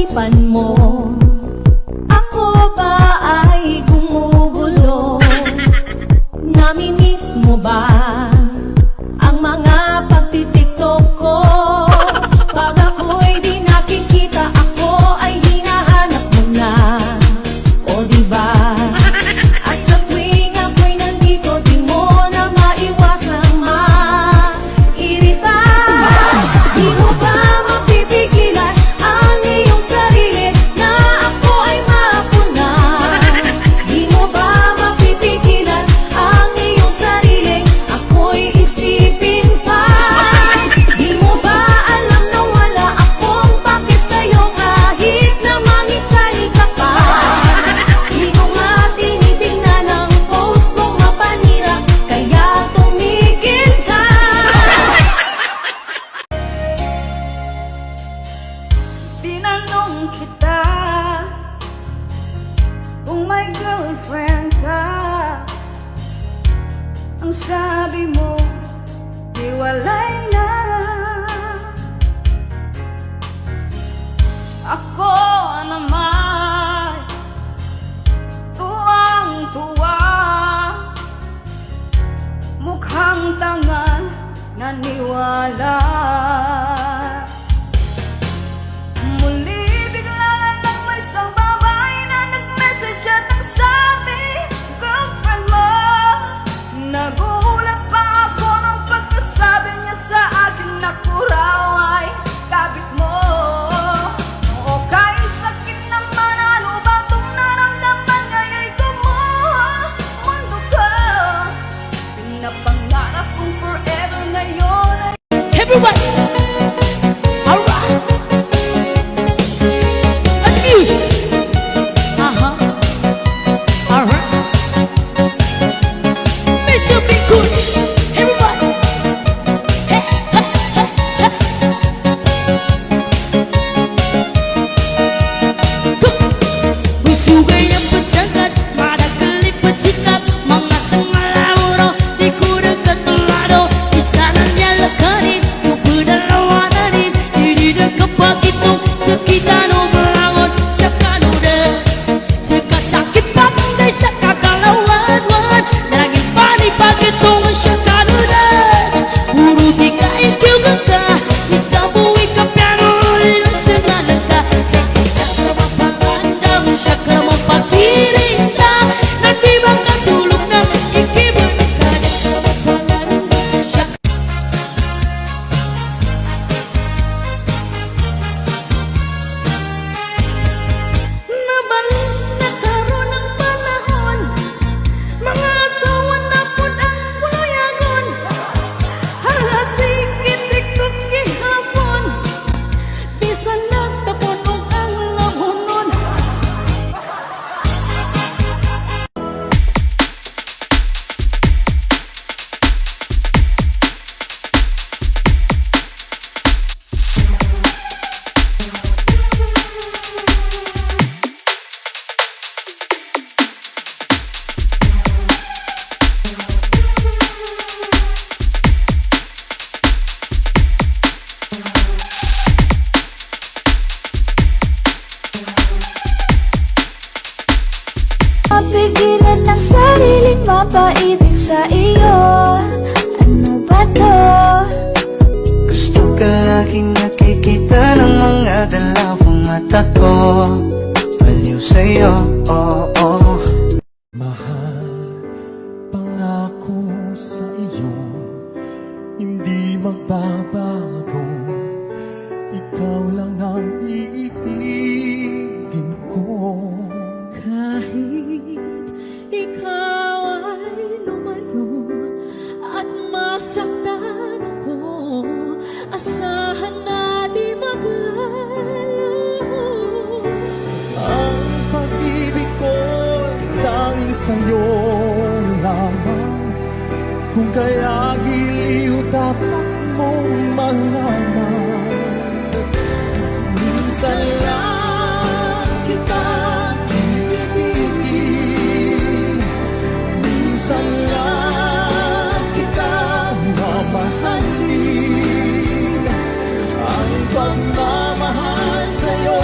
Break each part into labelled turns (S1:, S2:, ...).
S1: isipan mo? Ako ba ay gumugulo? Namimiss mo ba ang mga pagtitiktok ko? Pag ako'y di nakikita, ako ay hinahanap mo na. O diba? At sa tuwing ako'y nandito, di mo na maiwasang mairita. Di mo ba mapipigilan ang iyong sarili na ako ay mapunan? Di mo ba mapipigilan ang iyong sarili, ako'y isipin pa? Di mo ba alam na wala akong pake sa'yo kahit na mangisay ka pa? Di mo nga tinitingnan ang post kong mapanira, kaya tumigil ka.
S2: Tinanong kita kung may girlfriend ka. Ang sabi mo, hiwalay na. Ako naman, tuwang-tuwa, mukhang tanga, naniwala. Muli bigla na lang may isang babae na nag-message at ang sabi, girlfriend mo. Nagulat pa ako nung pagkasabi niya sa akin na kuraw ay kabit mo. Oo, kahit sakit naman, ano ba itong naramdaman? Ngaya'y gumawa mundo ko. Pinapangarap kong forever ngayon ay
S3: Everybody, alright. Let's music. Alright. Mr. Be Good. Everybody. Hey, hey, hey, hey. Go. Busugay ang pagsagat, madagalip pagsikat, mga sangalawro, di ko nagkatulado. Isa na niya lakarin, supudalawa na rin, hindi na kapag itong sakitan o malangon. Siya kanuda, sakasakit pa kung sa kakalawan-wan. Nalaging panipag itong siya kanuda. Puro di ka ikiugan ka, isa buwi ka piano, ulit sa ngalan ka. Nakita sa mapangandam, siya ka naman paghiling ka. Nandi bang katulog na ikibang ka na sa mapangandam, siya
S1: Nabalik na karon ang panahon, mga asawa na pud ang puluyagon. Halas likit kong gihapon, bisan nagtapon og ang nabunon.
S4: Mapigilan ang sariling mapaibig sa iyo. Ano ba to?
S5: Gusto ka laging nakikita ng mga dalawang mata ko. Baliw sa'yo, oo.
S6: Mahal, pangako sa iyo, hindi magbabago. Ikaw lang ang iibigin ko.
S1: Kahit ikaw ay lumayo at masaktan ako, asahan na di maglalaho.
S6: Ang pag-ibig ko'y tanging sa'yo lamang. Kung kaya giliw dapat mong malaman. Minsan lang kita ibibigin, minsan lang kita mamahalin. Ang pagmamahal sa'yo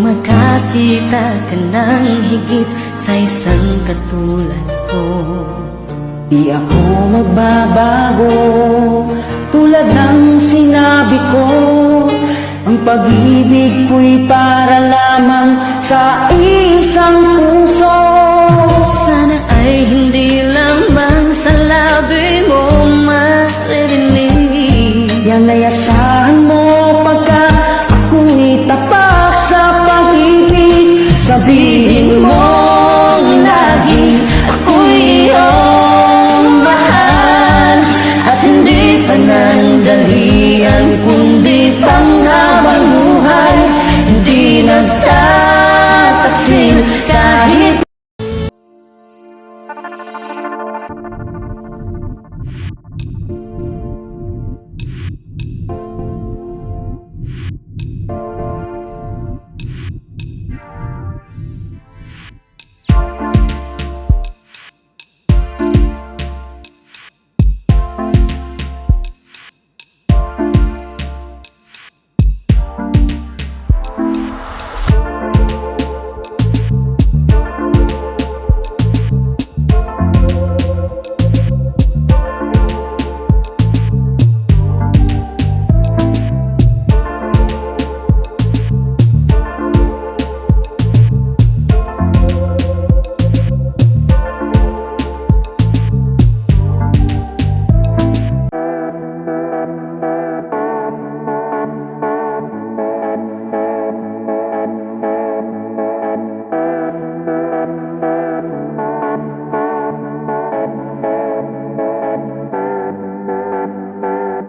S3: Nang makakita ka ng higit sa isang katulad ko.
S7: Di ako magbabago, tulad ng sinabi ko. Ang pag-ibig ko'y para lamang sa isang puso.
S3: Sana ay hindi lamang sa labi mo maririnig.
S7: Yan ay asahan mo pagka ako'y tapat sa pag-ibig. Sabihin mo lagi ako'y iyong mahal, at hindi panandalian kundi panghabang buhay. Hindi nagtataksil kahit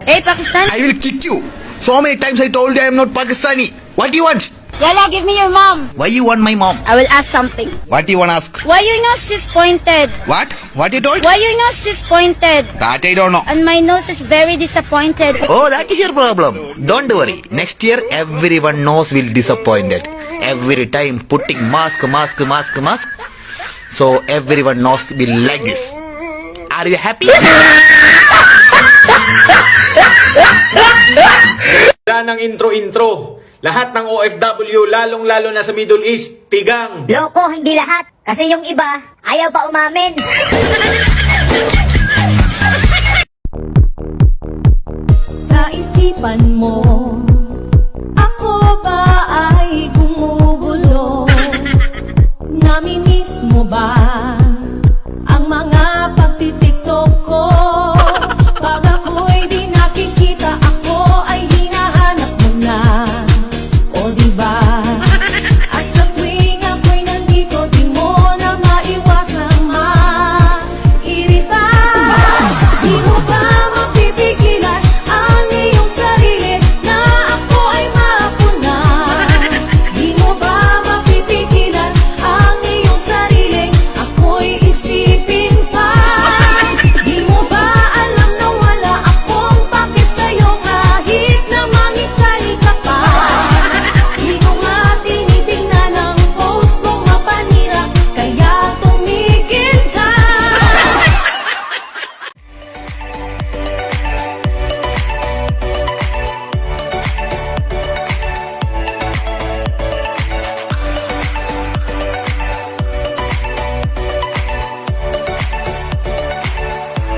S8: Hey, Pakistan!
S9: I will kick you. So many times I told you I am not Pakistani. What do you want?
S8: Yala, give me your mom.
S9: Why you want my mom?
S8: I will ask something.
S9: What do you want to ask?
S8: Why your nose is pointed?
S9: What? What you told?
S8: Why your nose is pointed?
S9: That I don't know.
S8: And my nose is very disappointed.
S9: Oh, that is your problem. Don't worry. Next year, everyone knows will disappointed. Every time putting mask. So everyone knows will like this. Are you happy?
S10: Wala ng intro-intro. Lahat ng OFW, lalong-lalo na sa Middle East, tigang.
S11: Loko, hindi lahat. Kasi yung iba, ayaw pa umamin.
S1: Sa isipan mo